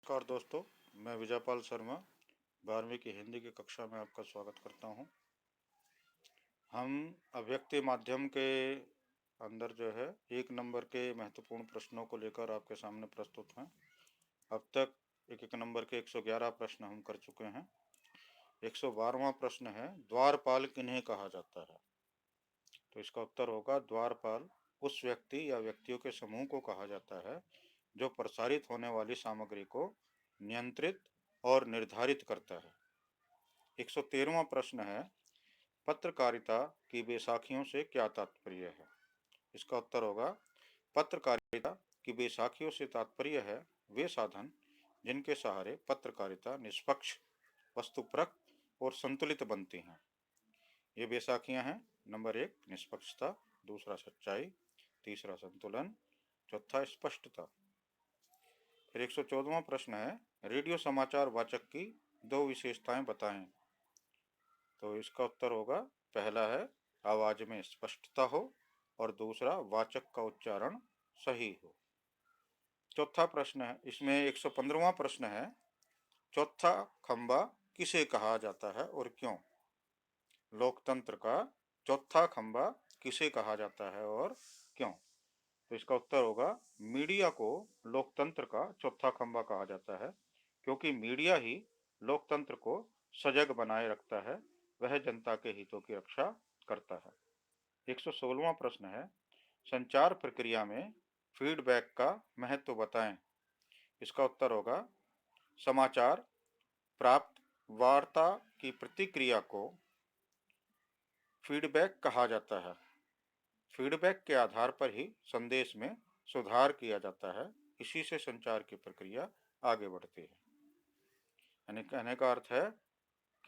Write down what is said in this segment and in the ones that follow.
नमस्कार दोस्तों, मैं विजयपाल शर्मा 12वीं की हिंदी की कक्षा में आपका स्वागत करता हूं। हम अभिव्यक्ति माध्यम के अंदर जो है 1 नंबर के महत्वपूर्ण प्रश्नों को लेकर आपके सामने प्रस्तुत हैं। अब तक 1-1 नंबर के 111 प्रश्न हम कर चुके हैं। 112वां प्रश्न है, द्वारपाल किन्हें कहा जाता है? तो इसका उत्तर होगा द्वारपाल उस व्यक्ति या व्यक्तियों के समूह को कहा जाता है जो प्रसारित होने वाली सामग्री को नियंत्रित और निर्धारित करता है। 113वां प्रश्न है, पत्रकारिता की बैसाखियों से क्या तात्पर्य है? इसका उत्तर होगा पत्रकारिता की बैसाखियों से तात्पर्य है वे साधन जिनके सहारे पत्रकारिता निष्पक्ष, वस्तुपरक और संतुलित बनती हैं। ये बैसाखियां हैं, नंबर 1 निष्पक्षता, दूसरा सच्चाई, तीसरा संतुलन, चौथा स्पष्टता। फिर 114वां प्रश्न है, रेडियो समाचार वाचक की 2 विशेषताएं बताएं। तो इसका उत्तर होगा, पहला है आवाज में स्पष्टता हो और दूसरा वाचक का उच्चारण सही हो। चौथा प्रश्न है, इसमें 115वां प्रश्न है, चौथा खंबा किसे कहा जाता है और क्यों? लोकतंत्र का चौथा खंबा किसे कहा जाता है और क्यों? तो इसका उत्तर होगा, मीडिया को लोकतंत्र का चौथा खंबा कहा जाता है क्योंकि मीडिया ही लोकतंत्र को सजग बनाए रखता है, वह जनता के हितों की रक्षा करता है। 116वां प्रश्न है, संचार प्रक्रिया में फीडबैक का महत्व बताएं। इसका उत्तर होगा, समाचार प्राप्त वार्ता की प्रतिक्रिया को फीडबैक कहा जाता है। फीडबैक के आधार पर ही संदेश में सुधार किया जाता है, इसी से संचार की प्रक्रिया आगे बढ़ती है। यानी कहने का अर्थ है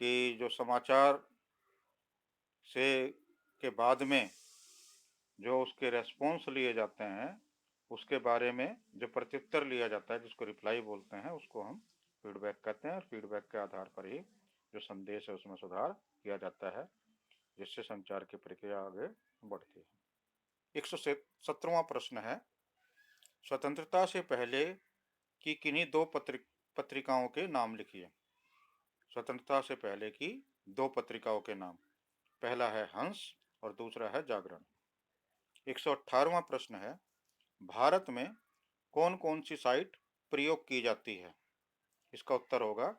कि जो समाचार से के बाद में जो उसके रेस्पॉन्स लिए जाते हैं, उसके बारे में जो प्रत्युत्तर लिया जाता है, जिसको रिप्लाई बोलते हैं, उसको हम फीडबैक कहते हैं। और फीडबैक के आधार पर ही जो संदेश है उसमें सुधार किया जाता है, जिससे संचार की प्रक्रिया आगे बढ़ती है। 117वां प्रश्न है, स्वतंत्रता से पहले की किन्हीं 2 पत्रिकाओं के नाम लिखिए। स्वतंत्रता से पहले की 2 पत्रिकाओं के नाम, पहला है हंस और दूसरा है जागरण। 118वां प्रश्न है, भारत में कौन कौन सी साइट प्रयोग की जाती है? इसका उत्तर होगा,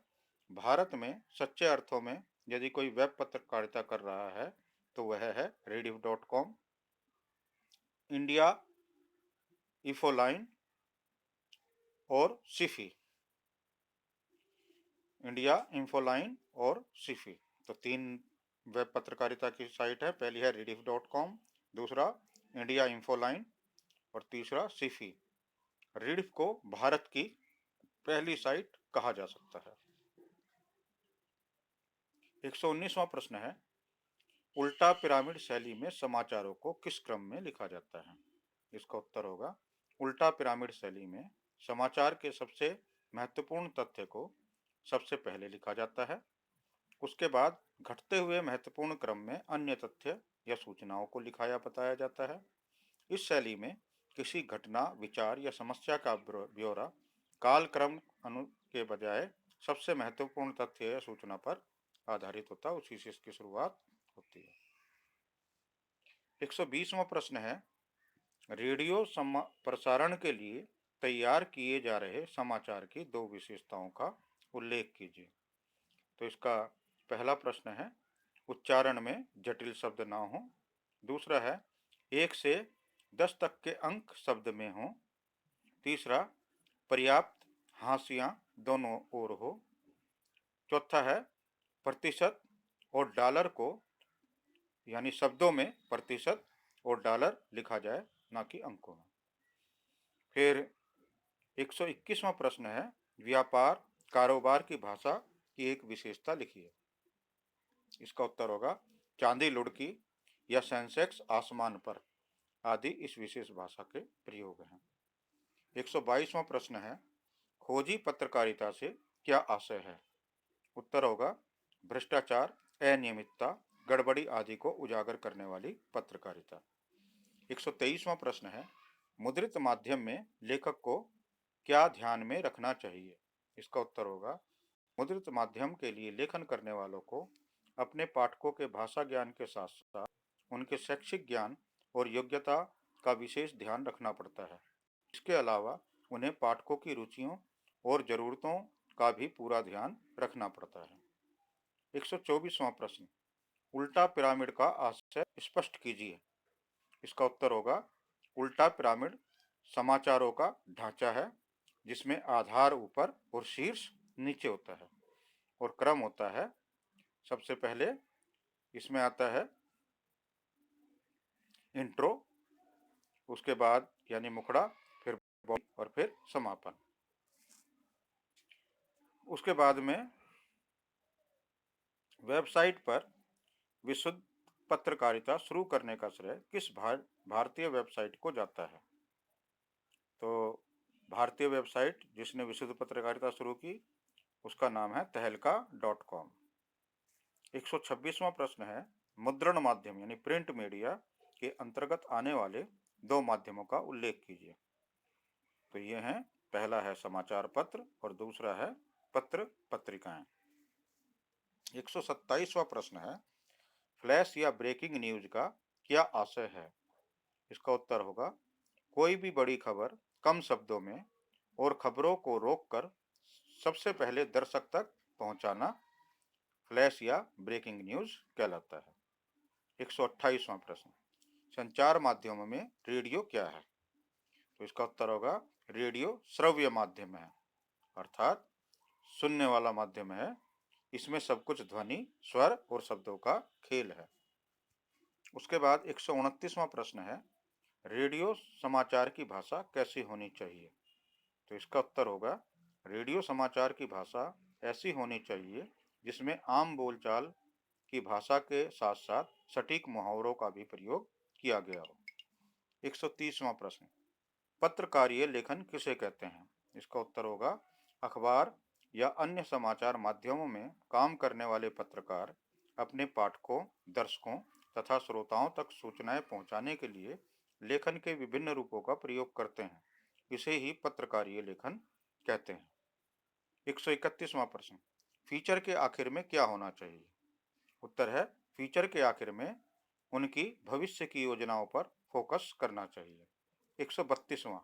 भारत में सच्चे अर्थों में यदि कोई वेब पत्रकारिता कर रहा है तो वह है rediff.com, इंडिया इंफोलाइन और सिफी। इंडिया इंफोलाइन और सिफी, तो 3 वेब पत्रकारिता की साइट है। पहली है rediff.com, दूसरा इंडिया इंफोलाइन और तीसरा सिफी। रिडिफ को भारत की पहली साइट कहा जा सकता है। 119वां प्रश्न है, उल्टा पिरामिड शैली में समाचारों को किस क्रम में लिखा जाता है? इसका उत्तर होगा, उल्टा पिरामिड शैली में समाचार के सबसे महत्वपूर्ण तथ्य को सबसे पहले लिखा जाता है, उसके बाद घटते हुए महत्वपूर्ण क्रम में अन्य तथ्य या सूचनाओं को लिखाया बताया जाता है। इस शैली में किसी घटना, विचार या समस्या का ब्यौरा कालक्रम के बजाय सबसे महत्वपूर्ण तथ्य या सूचना पर आधारित होता है, उसी से इसकी शुरुआत होती है। 120वां प्रश्न है, रेडियो प्रसारण के लिए तैयार किए जा रहे समाचार की 2 विशेषताओं का उल्लेख कीजिए। तो इसका पहला प्रश्न है, उच्चारण में जटिल शब्द ना हो। दूसरा है, 1 से 10 तक के अंक शब्द में हो। तीसरा, पर्याप्त हाशियां दोनों ओर हो। चौथा है, प्रतिशत और डॉलर को यानी शब्दों में प्रतिशत और डॉलर लिखा जाए, ना कि अंकों में। फिर 121वां प्रश्न है, व्यापार कारोबार की भाषा की एक विशेषता लिखिए। इसका उत्तर होगा, चांदी लुढ़की या सेंसेक्स आसमान पर आदि इस विशेष भाषा के प्रयोग हैं। 122वां प्रश्न है, खोजी पत्रकारिता से क्या आशय है? उत्तर होगा, भ्रष्टाचार, अनियमितता, गड़बड़ी आदि को उजागर करने वाली पत्रकारिता। 123वां प्रश्न है, मुद्रित माध्यम में लेखक को क्या ध्यान में रखना चाहिए? इसका उत्तर होगा मुद्रित माध्यम के लिए लेखन करने वालों को अपने पाठकों के भाषा ज्ञान के साथ साथ उनके शैक्षिक ज्ञान और योग्यता का विशेष ध्यान रखना पड़ता है। इसके अलावा उन्हें पाठकों की रुचियों और ज़रूरतों का भी पूरा ध्यान रखना पड़ता है। 124वां प्रश्न, उल्टा पिरामिड का आशय स्पष्ट कीजिए। इसका उत्तर होगा उल्टा पिरामिड समाचारों का ढांचा है जिसमें आधार ऊपर और शीर्ष नीचे होता है और क्रम होता है। सबसे पहले इसमें आता है इंट्रो, उसके बाद यानी मुखड़ा, फिर बॉडी और फिर समापन। उसके बाद में वेबसाइट पर विशुद्ध पत्रकारिता शुरू करने का श्रेय किस भारतीय वेबसाइट को जाता है? तो भारतीय वेबसाइट जिसने विशुद्ध पत्रकारिता शुरू की उसका नाम है तहलका.com। 126वां प्रश्न है मुद्रण माध्यम यानी प्रिंट मीडिया के अंतर्गत आने वाले दो माध्यमों का उल्लेख कीजिए। तो ये हैं, पहला है समाचार पत्र और दूसरा है पत्र पत्रिकाएं। 127वां प्रश्न है फ्लैश या ब्रेकिंग न्यूज का क्या आशय है? इसका उत्तर होगा कोई भी बड़ी खबर कम शब्दों में और खबरों को रोककर सबसे पहले दर्शक तक पहुंचाना फ्लैश या ब्रेकिंग न्यूज कहलाता है। 128वां प्रश्न, संचार माध्यमों में रेडियो क्या है? तो इसका उत्तर होगा रेडियो श्रव्य माध्यम है, अर्थात सुनने वाला माध्यम है। इसमें सब कुछ ध्वनि, स्वर और शब्दों का खेल है। उसके बाद 129वां प्रश्न है रेडियो समाचार की भाषा कैसी होनी चाहिए? तो इसका उत्तर होगा रेडियो समाचार की भाषा ऐसी होनी चाहिए जिसमें आम बोलचाल की भाषा के साथ साथ सटीक मुहावरों का भी प्रयोग किया गया हो। 130वां प्रश्न, पत्रकारीय लेखन किसे कहते हैं? इसका उत्तर होगा अखबार या अन्य समाचार माध्यमों में काम करने वाले पत्रकार अपने पाठकों, दर्शकों तथा श्रोताओं तक सूचनाएं पहुंचाने के लिए लेखन के विभिन्न रूपों का प्रयोग करते हैं। इसे ही पत्रकारीय लेखन कहते हैं। 131वां प्रश्न, फीचर के आखिर में क्या होना चाहिए? उत्तर है फीचर के आखिर में उनकी भविष्य की योजनाओं पर फोकस करना चाहिए। 132वां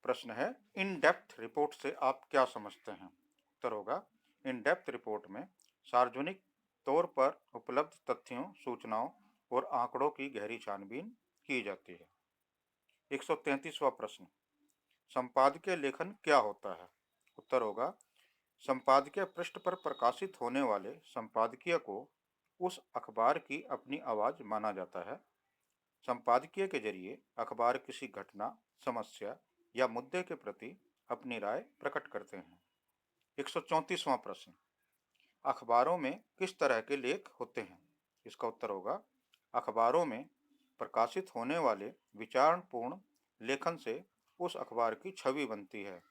प्रश्न है इन डेप्थ रिपोर्ट से आप क्या समझते हैं? उत्तर होगा इन डेप्थ रिपोर्ट में सार्वजनिक तौर पर उपलब्ध तथ्यों, सूचनाओं और आंकड़ों की गहरी छानबीन की जाती है। 133वां प्रश्न, संपादकीय लेखन क्या होता है? उत्तर होगा संपादकीय पृष्ठ पर प्रकाशित होने वाले संपादकीय को उस अखबार की अपनी आवाज माना जाता है। संपादकीय के जरिए अखबार किसी घटना, समस्या या मुद्दे के प्रति अपनी राय प्रकट करते हैं। 134वां प्रश्न, अखबारों में किस तरह के लेख होते हैं? इसका उत्तर होगा अखबारों में प्रकाशित होने वाले विचारपूर्ण लेखन से उस अखबार की छवि बनती है।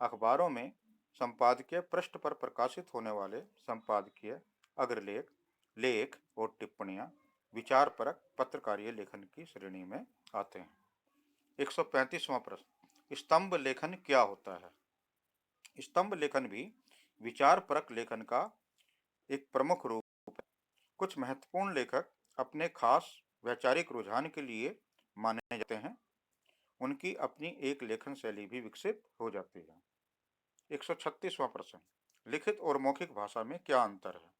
अखबारों में संपादकीय पृष्ठ पर प्रकाशित होने वाले संपादकीय, अग्रलेख, लेख और टिप्पणियां विचारपरक पत्रकारीय लेखन की श्रेणी में आते हैं। 135वां प्रश्न, स्तंभ लेखन क्या होता है? स्तंभ लेखन भी विचारपरक लेखन का एक प्रमुख रूप है। कुछ महत्वपूर्ण लेखक अपने खास वैचारिक रुझान के लिए माने जाते हैं। उनकी अपनी एक लेखन शैली भी विकसित हो जाती है। 136वां प्रश्न, लिखित और मौखिक भाषा में क्या अंतर है?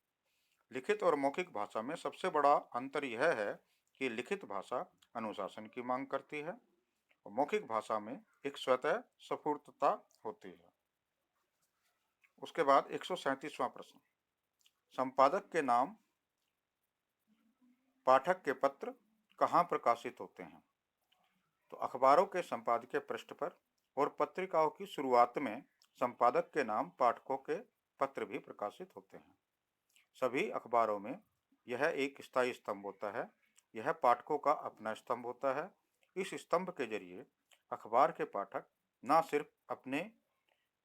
लिखित और मौखिक भाषा में सबसे बड़ा अंतर यह है कि लिखित भाषा अनुशासन की मांग करती है और मौखिक भाषा में एक स्वतः स्फूर्तता होती है। उसके बाद 137वां प्रश्न, संपादक के नाम पाठक के पत्र कहाँ प्रकाशित होते हैं? तो अखबारों के संपादकीय पृष्ठ पर और पत्रिकाओं की शुरुआत में संपादक के नाम पाठकों के पत्र भी प्रकाशित होते हैं। सभी अखबारों में यह एक स्थायी स्तंभ होता है। यह पाठकों का अपना स्तंभ होता है। इस स्तंभ के जरिए अखबार के पाठक न सिर्फ अपने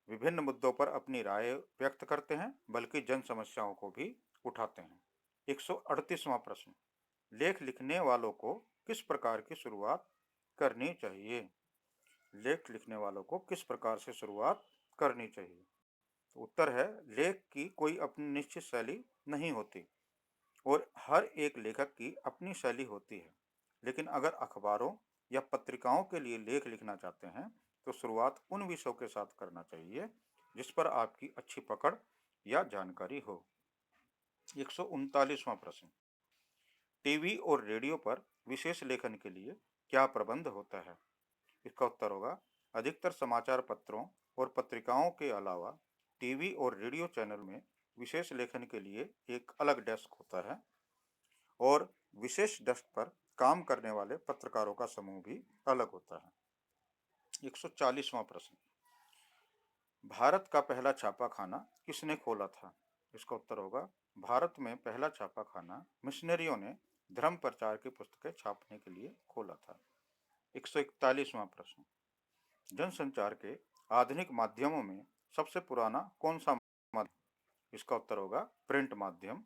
विभिन्न मुद्दों पर अपनी राय व्यक्त करते हैं बल्कि जन समस्याओं को भी उठाते हैं। 138वां प्रश्न, लेख लिखने वालों को किस प्रकार की शुरुआत करनी चाहिए? लेख लिखने वालों को किस प्रकार से शुरुआत करनी चाहिए? तो उत्तर है, लेख की कोई अपनी निश्चित शैली नहीं होती और हर एक लेखक की अपनी शैली होती है। लेकिन अगर अखबारों या पत्रिकाओं के लिए लेख लिखना चाहते हैं तो शुरुआत उन विषयों के साथ करना चाहिए जिस पर आपकी अच्छी पकड़ या जानकारी हो। 139वां प्रश्न, टीवी और रेडियो पर विशेष लेखन के लिए क्या प्रबंध होता है? इसका उत्तर होगा, अधिकतर समाचार पत्रों और पत्रिकाओं के अलावा टीवी और रेडियो चैनल में विशेष लेखन के लिए एक अलग डेस्क होता है और विशेष डेस्क पर काम करने वाले पत्रकारों का समूह भी अलग होता है। 140वां प्रश्न, भारत का पहला छापाखाना किसने खोला था? इसका उत्तर होगा, भारत में पहला छापाखाना मिशनरियों ने धर्म प्रचार की पुस्तकें छापने के लिए खोला था। 141वां प्रश्न, जनसंचार के आधुनिक माध्यमों में सबसे पुराना कौन सा माध्यम? इसका उत्तर होगा, प्रिंट माध्यम,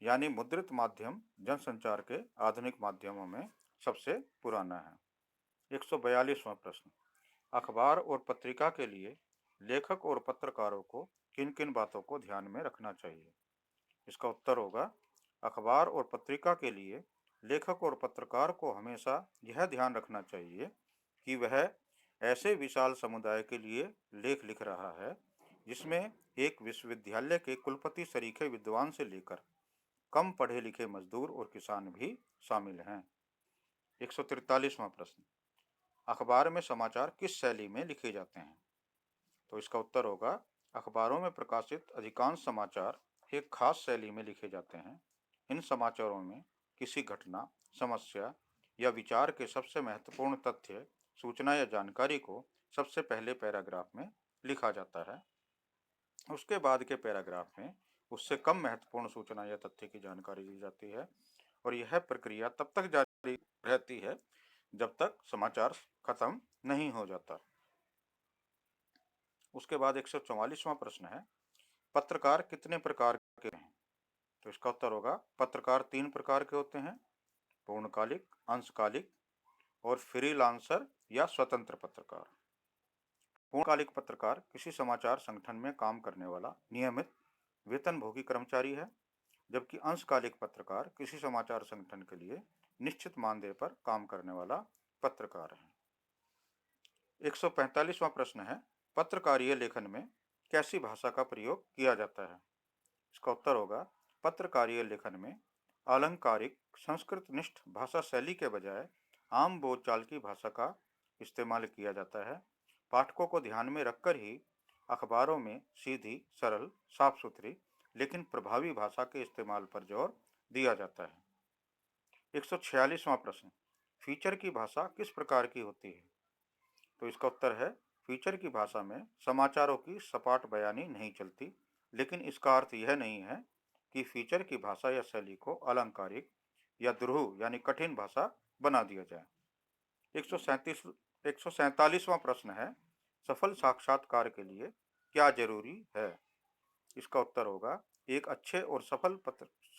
यानी मुद्रित माध्यम जनसंचार के आधुनिक माध्यमों में सबसे पुराना है। 142वां प्रश्न, अखबार और पत्रिका के लिए लेखक और पत्रकारों को किन किन बातों को ध्यान में रखना चाहिए? इसका उत्तर होगा, अखबार और पत्रिका के लिए लेखक और पत्रकार को हमेशा यह ध्यान रखना चाहिए कि वह ऐसे विशाल समुदाय के लिए लेख लिख रहा है जिसमें एक विश्वविद्यालय के कुलपति सरीखे विद्वान से लेकर कम पढ़े लिखे मजदूर और किसान भी शामिल हैं। 143वां प्रश्न, अखबार में समाचार किस शैली में लिखे जाते हैं? तो इसका उत्तर होगा, अखबारों में प्रकाशित अधिकांश समाचार एक खास शैली में लिखे जाते हैं। इन समाचारों में किसी घटना, समस्या या विचार के सबसे महत्वपूर्ण तथ्य, सूचना या जानकारी को सबसे पहले पैराग्राफ में लिखा जाता है। उसके बाद के पैराग्राफ में उससे कम महत्वपूर्ण सूचना या तथ्य की जानकारी दी जाती है और यह प्रक्रिया तब तक जारी रहती है जब तक समाचार खत्म नहीं हो जाता। उसके बाद 144वां प्रश्न है, पत्रकार कितने प्रकार के हैं? तो इसका उत्तर होगा, पत्रकार 3 प्रकार के होते हैं, पूर्णकालिक, अंशकालिक और फ्रीलांसर या स्वतंत्र पत्रकार। पूर्णकालिक पत्रकार किसी समाचार संगठन में काम करने वाला नियमित वेतनभोगी कर्मचारी है, जबकि अंशकालिक पत्रकार किसी समाचार संगठन के लिए निश्चित मानदेय पर काम करने वाला पत्रकार है। 145वां प्रश्न है, पत्रकारीय लेखन में कैसी भाषा का प्रयोग किया जाता है? इसका उत्तर होगा, पत्रकारीय लेखन में आलंकारिक संस्कृतनिष्ठ भाषा शैली के बजाय आम बोलचाल की भाषा का इस्तेमाल किया जाता है। पाठकों को ध्यान में रखकर ही अखबारों में सीधी, सरल, साफ सुथरी लेकिन प्रभावी भाषा के इस्तेमाल पर जोर दिया जाता है। 146वां प्रश्न, फीचर की भाषा किस प्रकार की होती है? तो इसका उत्तर है, फीचर की भाषा में समाचारों की सपाट बयानी नहीं चलती, लेकिन इसका अर्थ यह नहीं है कि फीचर की भाषा या शैली को अलंकारिक या दुरूह यानी कठिन भाषा बना दिया जाए। 147वां प्रश्न है, सफल साक्षात्कार के लिए क्या जरूरी है? इसका उत्तर होगा, एक अच्छे और सफल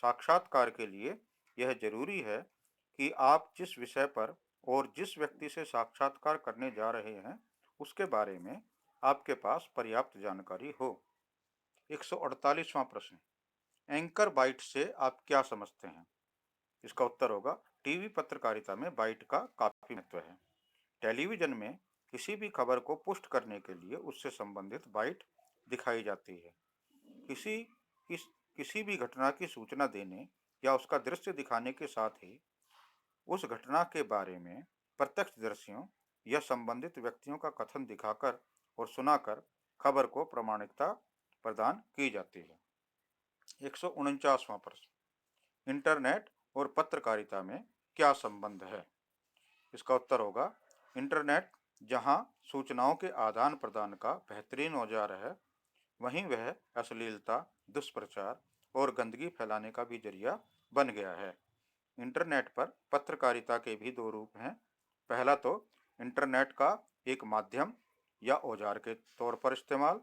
साक्षात्कार के लिए यह जरूरी है कि आप जिस विषय पर और जिस व्यक्ति से साक्षात्कार करने जा रहे हैं उसके बारे में आपके पास पर्याप्त जानकारी हो। 148वां प्रश्न, एंकर बाइट से आप क्या समझते हैं? इसका उत्तर होगा, टीवी पत्रकारिता में बाइट का काफी महत्व है। टेलीविजन में किसी भी खबर को पुष्ट करने के लिए उससे संबंधित बाइट दिखाई जाती है। किसी किस किसी भी घटना की सूचना देने या उसका दृश्य दिखाने के साथ ही उस घटना के बारे में प्रत्यक्षदर्शियों या संबंधित व्यक्तियों का कथन दिखाकर और सुनाकर खबर को प्रामाणिकता प्रदान की जाती है। 149वां प्रश्न, इंटरनेट और पत्रकारिता में क्या संबंध है? इसका उत्तर होगा, इंटरनेट जहां सूचनाओं के आदान प्रदान का बेहतरीन औजार है, वहीं वह अश्लीलता, दुष्प्रचार और गंदगी फैलाने का भी जरिया बन गया है। इंटरनेट पर पत्रकारिता के भी दो रूप हैं। पहला तो इंटरनेट का एक माध्यम या औजार के तौर पर इस्तेमाल,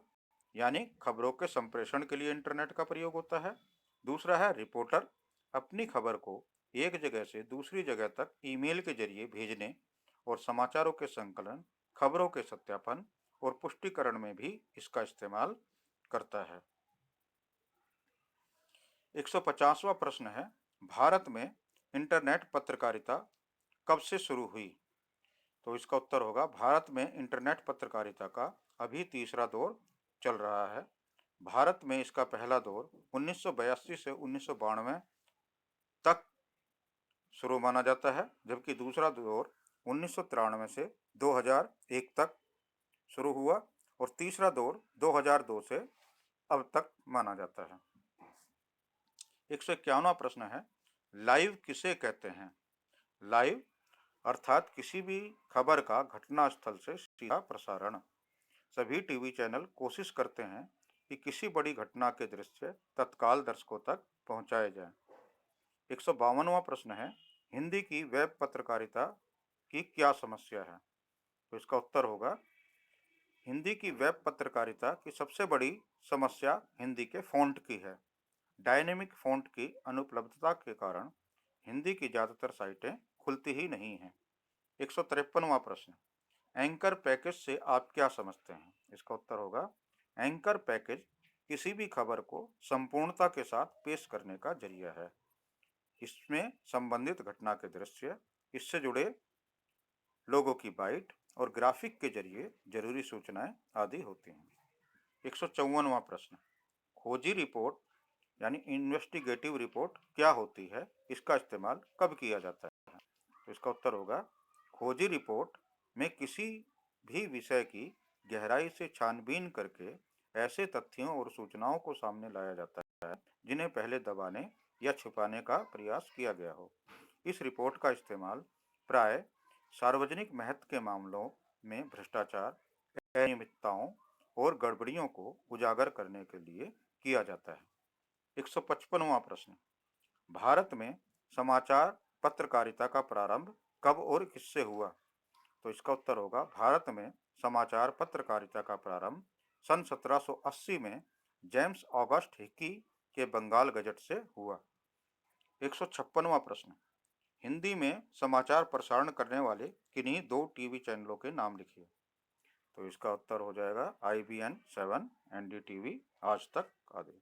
यानी खबरों के संप्रेषण के लिए इंटरनेट का प्रयोग होता है। दूसरा है रिपोर्टर अपनी खबर को एक जगह से दूसरी जगह तक ईमेल के जरिए भेजने और समाचारों के संकलन, खबरों के सत्यापन और पुष्टिकरण में भी इसका इस्तेमाल करता है। 150वां प्रश्न है, भारत में इंटरनेट पत्रकारिता कब से शुरू हुई? तो इसका उत्तर होगा, भारत में इंटरनेट पत्रकारिता का अभी तीसरा दौर चल रहा है। भारत में इसका पहला दौर 1982 से 1992 तक शुरू माना जाता है, जबकि दूसरा दौर 1993 से 2001 तक शुरू हुआ और तीसरा दौर 2002 से अब तक माना जाता है। 151वां प्रश्न है, लाइव किसे कहते हैं? लाइव अर्थात किसी भी खबर का घटनास्थल से सीधा प्रसारण। सभी टीवी चैनल कोशिश करते हैं कि किसी बड़ी घटना के दृश्य तत्काल दर्शकों तक पहुंचाए जाएं। 152वां प्रश्न है, हिंदी की वेब पत्रकारिता की क्या समस्या है? तो इसका उत्तर होगा, हिंदी की वेब पत्रकारिता की सबसे बड़ी समस्या हिंदी के फ़ॉन्ट की है। डायनेमिक फ़ॉन्ट की अनुपलब्धता के कारण हिंदी की ज़्यादातर साइटें खुलती ही नहीं हैं। 153वां प्रश्न, एंकर पैकेज से आप क्या समझते हैं? इसका उत्तर होगा, एंकर पैकेज किसी भी खबर को संपूर्णता के साथ पेश करने का जरिया है। इसमें संबंधित घटना के दृश्य, इससे जुड़े लोगों की बाइट और ग्राफिक के जरिए जरूरी सूचनाएं आदि होती हैं। 154वां प्रश्न, खोजी रिपोर्ट यानी इन्वेस्टिगेटिव रिपोर्ट क्या होती है? इसका इस्तेमाल कब किया जाता है? तो इसका उत्तर होगा, खोजी रिपोर्ट में किसी भी विषय की गहराई से छानबीन करके ऐसे तथ्यों और सूचनाओं को सामने लाया जाता है जिन्हें पहले दबाने या छुपाने का प्रयास किया गया हो। इस रिपोर्ट का इस्तेमाल प्राय सार्वजनिक महत्व के मामलों में भ्रष्टाचार, अनियमितताओं और गड़बड़ियों को उजागर करने के लिए किया जाता है। 155वां प्रश्न, भारत में समाचार पत्रकारिता का प्रारंभ कब और किससे हुआ? तो इसका उत्तर होगा, भारत में समाचार पत्रकारिता का प्रारंभ सन 1780 में जेम्स ऑगस्ट हिकी के बंगाल गजट से हुआ। 156वां प्रश्न, हिंदी में समाचार प्रसारण करने वाले किन्हीं दो टीवी चैनलों के नाम लिखिए। तो इसका उत्तर हो जाएगा IBN 7, NDTV, आज तक आदि।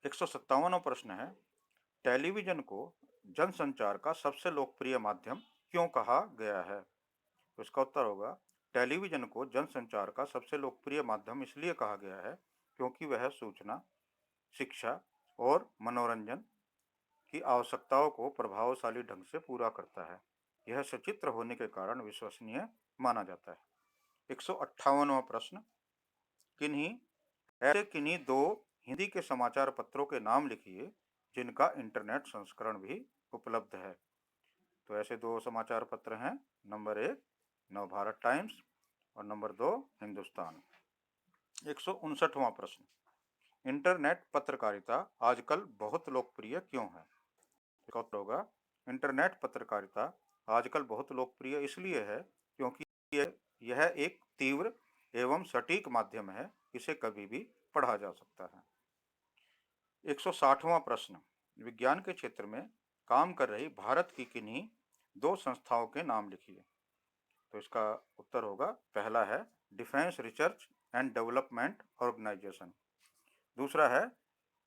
157वां प्रश्न है, टेलीविजन को जनसंचार का सबसे लोकप्रिय माध्यम क्यों कहा गया है? तो इसका उत्तर होगा, टेलीविजन को जनसंचार का सबसे लोकप्रिय माध्यम इसलिए कहा गया है क्योंकि वह सूचना, शिक्षा और मनोरंजन की आवश्यकताओं को प्रभावशाली ढंग से पूरा करता है। यह सचित्र होने के कारण विश्वसनीय माना जाता है। 158वां प्रश्न, किन्हीं दो हिंदी के समाचार पत्रों के नाम लिखिए जिनका इंटरनेट संस्करण भी उपलब्ध है। तो ऐसे दो समाचार पत्र हैं, नंबर 1 नवभारत टाइम्स और नंबर 2 हिंदुस्तान। 159वां प्रश्न, इंटरनेट पत्रकारिता आजकल बहुत लोकप्रिय क्यों है? इसका उत्तर होगा, इंटरनेट पत्रकारिता आजकल बहुत लोकप्रिय इसलिए है क्योंकि यह एक तीव्र एवं सटीक माध्यम है, इसे कभी भी पढ़ा जा सकता है। 160वां प्रश्न, विज्ञान के क्षेत्र में काम कर रही भारत की किन्हीं दो संस्थाओं के नाम लिखिए। तो इसका उत्तर होगा, पहला है Defence Research and Development Organisation, दूसरा है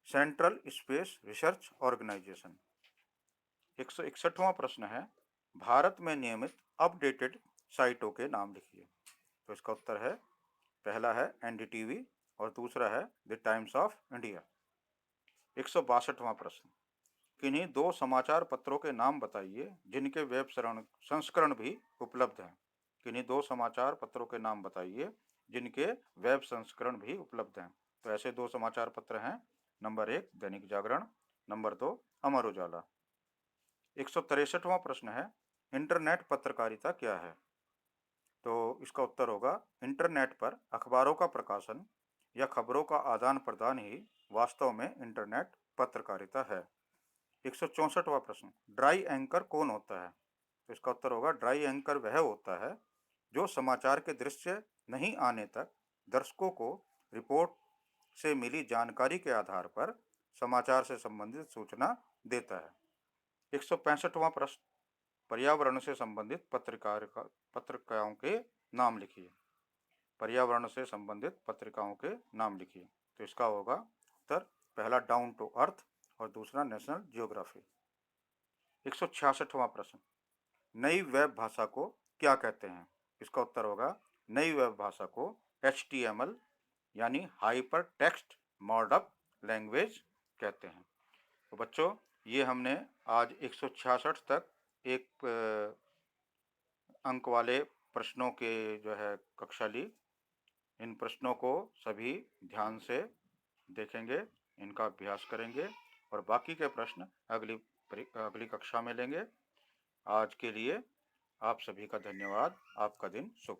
सेंट्रल स्पेस रिसर्च ऑर्गेनाइजेशन। 161वां प्रश्न है, भारत में नियमित अपडेटेड साइटों के नाम लिखिए। तो इसका उत्तर है, पहला है NDTV और दूसरा है द टाइम्स ऑफ इंडिया। 162वां प्रश्न, किन्हीं दो समाचार पत्रों के नाम बताइए जिनके वेब संस्करण भी उपलब्ध हैं। किन्हीं दो समाचार पत्रों के नाम बताइए जिनके वेब संस्करण भी उपलब्ध हैं। तो ऐसे दो समाचार पत्र हैं, नंबर 1 दैनिक जागरण, नंबर 2 अमर उजाला। 163वां प्रश्न है, इंटरनेट पत्रकारिता क्या है? तो इसका उत्तर होगा, इंटरनेट पर अखबारों का प्रकाशन या खबरों का आदान प्रदान ही वास्तव में इंटरनेट पत्रकारिता है। 164वां प्रश्न, ड्राई एंकर कौन होता है? तो इसका उत्तर होगा, ड्राई एंकर वह होता है जो समाचार के दृश्य नहीं आने तक दर्शकों को रिपोर्ट से मिली जानकारी के आधार पर समाचार से संबंधित सूचना देता है। 165वां प्रश्न, पर्यावरण से संबंधित पत्रिकाओं के नाम लिखिए। पर्यावरण से संबंधित पत्रिकाओं के नाम लिखिए। तो इसका होगा उत्तर पहला डाउन टू अर्थ और दूसरा नेशनल जियोग्राफी। 166वां प्रश्न, नई वेब भाषा को क्या कहते हैं? इसका उत्तर होगा नई वेब भाषा को HTML यानी हाइपर टेक्स्ट मार्कअप लैंग्वेज कहते हैं। तो बच्चों, ये हमने आज 166 तक एक अंक वाले प्रश्नों के जो है कक्षा ली। इन प्रश्नों को सभी ध्यान से देखेंगे, इनका अभ्यास करेंगे और बाकी के प्रश्न अगली कक्षा में लेंगे। आज के लिए आप सभी का धन्यवाद। आपका दिन शुभ।